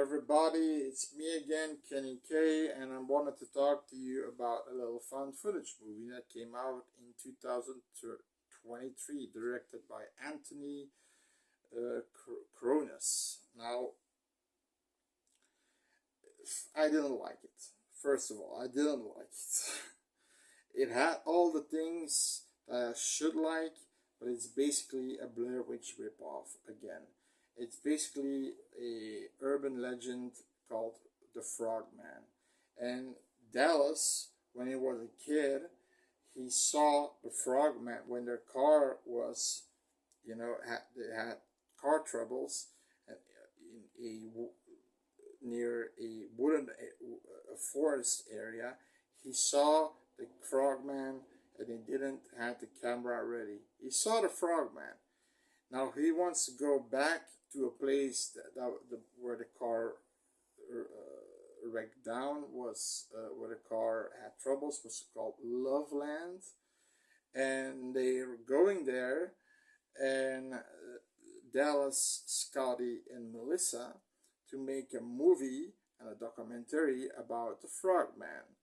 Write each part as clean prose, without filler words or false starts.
everybody, it's me again, Kenny K, and I wanted to talk to you about a little found footage movie that came out in 2023, directed by Anthony Cronus. Now, I didn't like it. First of all, I didn't like it. It had all the things that I should like, but it's basically a Blair Witch ripoff again. It's basically a urban legend called the Frogman. And Dallas, when he was a kid, he saw the Frogman when their car was, they had car troubles in near a wooden a forest area. He saw the Frogman, and he didn't have the camera ready. He saw the Frogman. Now he wants to go back to a place where the car wrecked down, was where the car had troubles, was called Loveland, and they're going there, and Dallas, Scotty, and Melissa to make a movie and a documentary about the Frogman,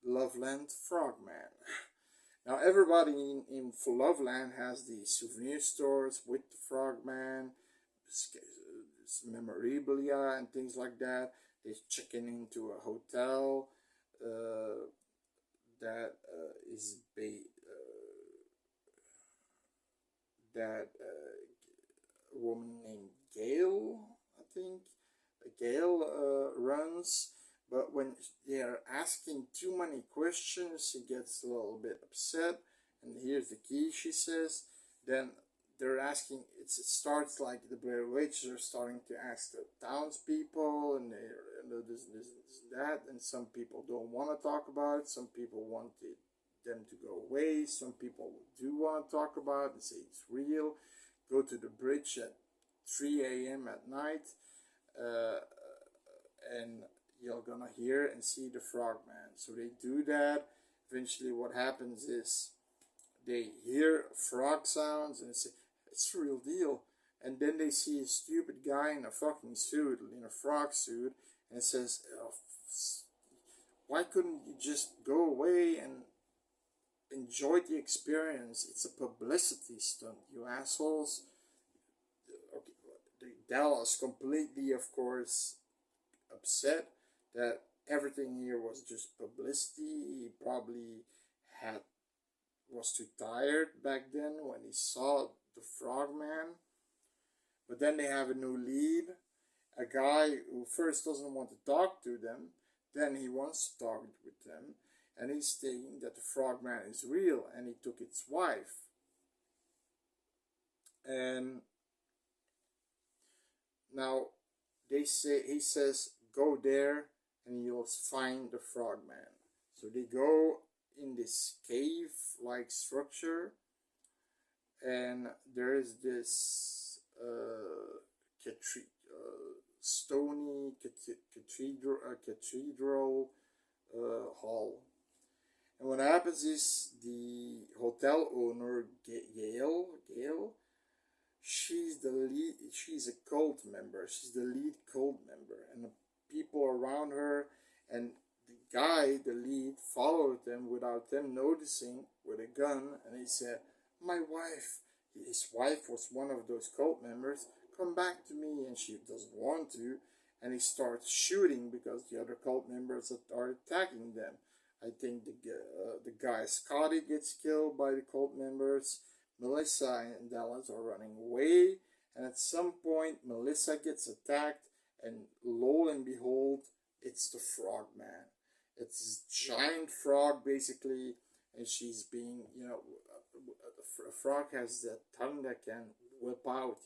Loveland Frogman. Now everybody in Loveland has these souvenir stores with the Frogman, memorabilia and things like that. They check into a hotel that is that a woman named Gail, I think, Gail runs. But when they are asking too many questions, she gets a little bit upset. And here's the key, she says. Then they're asking, it starts like the Blair Witch are starting to ask the townspeople, and this, that. And some people don't want to talk about it. Some people want them to go away. Some people do want to talk about it and say it's real. Go to the bridge at 3 a.m. at night. And you're gonna hear and see the Frogman. So they do that. Eventually what happens is they hear frog sounds and say, it's a real deal. And then they see a stupid guy in a fucking suit, in a frog suit, and it says, oh, why couldn't you just go away and enjoy the experience? It's a publicity stunt, you assholes. Okay, Dallas completely, of course, upset that everything here was just publicity. He probably was too tired back then when he saw the Frogman. But then they have a new lead, a guy who first doesn't want to talk to them, then he wants to talk with them, and he's saying that the Frogman is real and he took its wife. And now he says, go there and you'll find the Frogman. So they go in this cave-like structure, and there is this stony cathedral hall. And what happens is the hotel owner, Gail, she's a cult member. She's the lead cult member, and the people around her and the guy, the lead, followed them without them noticing with a gun, and he said, my wife, his wife was one of those cult members, come back to me, and she doesn't want to, and he starts shooting because the other cult members are attacking them. I think the guy Scotty gets killed by the cult members. Melissa and Dallas are running away, and at some point Melissa gets attacked, and lo and behold, it's the Frogman. It's this giant frog basically, and she's being, a frog has that tongue that can whip out,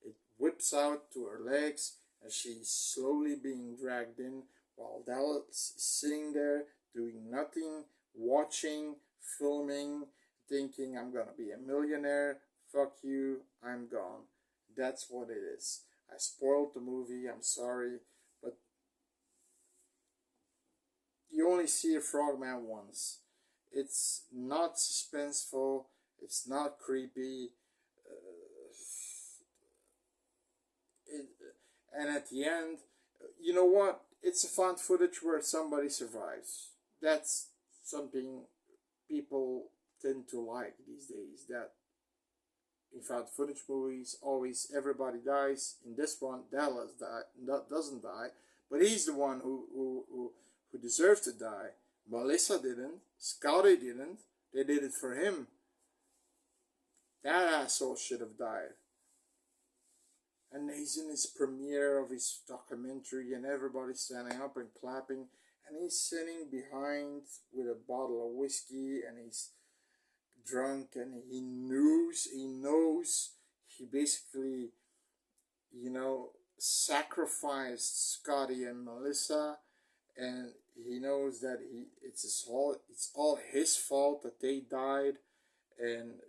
it whips out to her legs, and she's slowly being dragged in while Dallas is sitting there doing nothing, watching, filming, thinking, I'm gonna be a millionaire, fuck you, I'm gone. That's what it is. I spoiled the movie, I'm sorry, but you only see a Frogman once. It's not suspenseful, it's not creepy, and at the end, You know what? It's a found footage where somebody survives. That's something people tend to like these days. That in found footage movies, always everybody dies. In this one, Dallas doesn't die, but he's the one who deserved to die. Melissa didn't. Scotty didn't. They did it for him. That asshole should have died. And he's in his premiere of his documentary, and everybody's standing up and clapping, and he's sitting behind with a bottle of whiskey, and he's drunk, and he knows he basically, sacrificed Scotty and Melissa, and he knows that it's all his fault that they died, and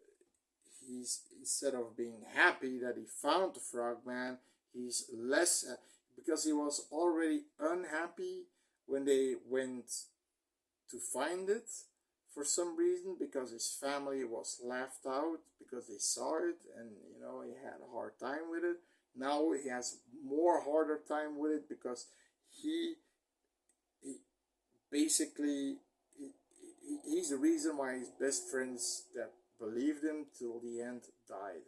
he's, instead of being happy that he found the frogman, he's less, because he was already unhappy when they went to find it for some reason, because his family was left out because they saw it, and he had a hard time with it. Now he has more harder time with it because he, he basically he's the reason why his best friends that believed him till the end died.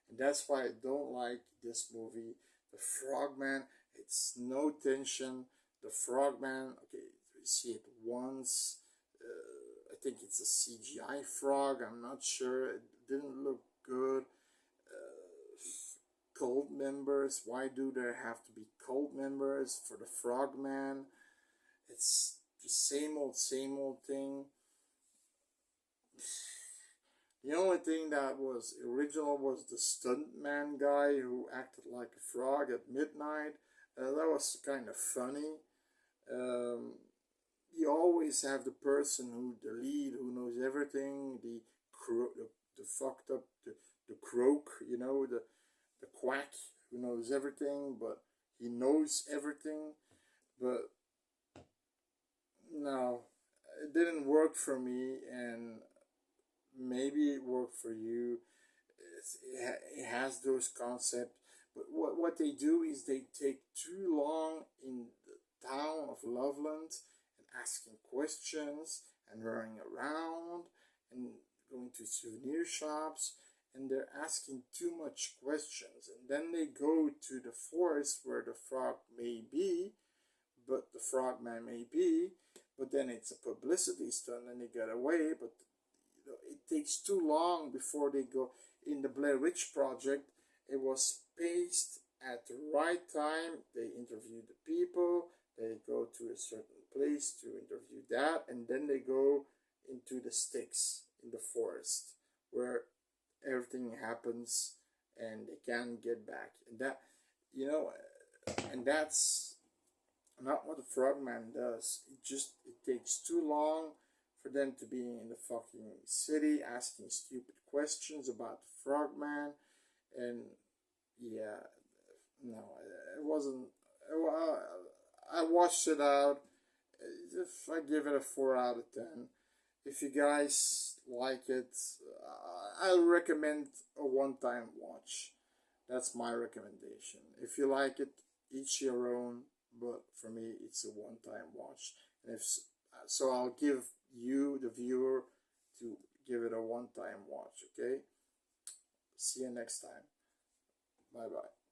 And that's why I don't like this movie. The Frogman, it's no tension. The Frogman, okay, we see it once. I think it's a CGI frog. I'm not sure. It didn't look good. Cult members. Why do there have to be cult members for the Frogman? It's the same old thing. The only thing that was original was the stuntman guy who acted like a frog at midnight. That was kind of funny. You always have the person the lead, who knows everything. The fucked up, the croak, the quack, who knows everything, but he knows everything. But no, it didn't work for me, and maybe it worked for you. It has those concepts, but what they do is they take too long in the town of Loveland and asking questions and running around and going to souvenir shops, and they're asking too much questions, and then they go to the forest where the frog may be, but the frogman may be, but then it's a publicity stunt and they get away. But it takes too long before they go. In the Blair Witch Project, it was paced at the right time. They interview the people, they go to a certain place to interview that, and then they go into the sticks in the forest where everything happens and they can't get back. And and that's not what the Frogman does. It takes too long for them to be in the fucking city asking stupid questions about the Frogman. And yeah, no, it wasn't. I watched it out. If I give it a 4 out of 10. If you guys like it, I'll recommend a one-time watch. That's my recommendation. If you like it, each your own. But for me, it's a one-time watch. And so, I'll give you, the viewer, to give it a one-time watch. Okay. See you next time. Bye bye.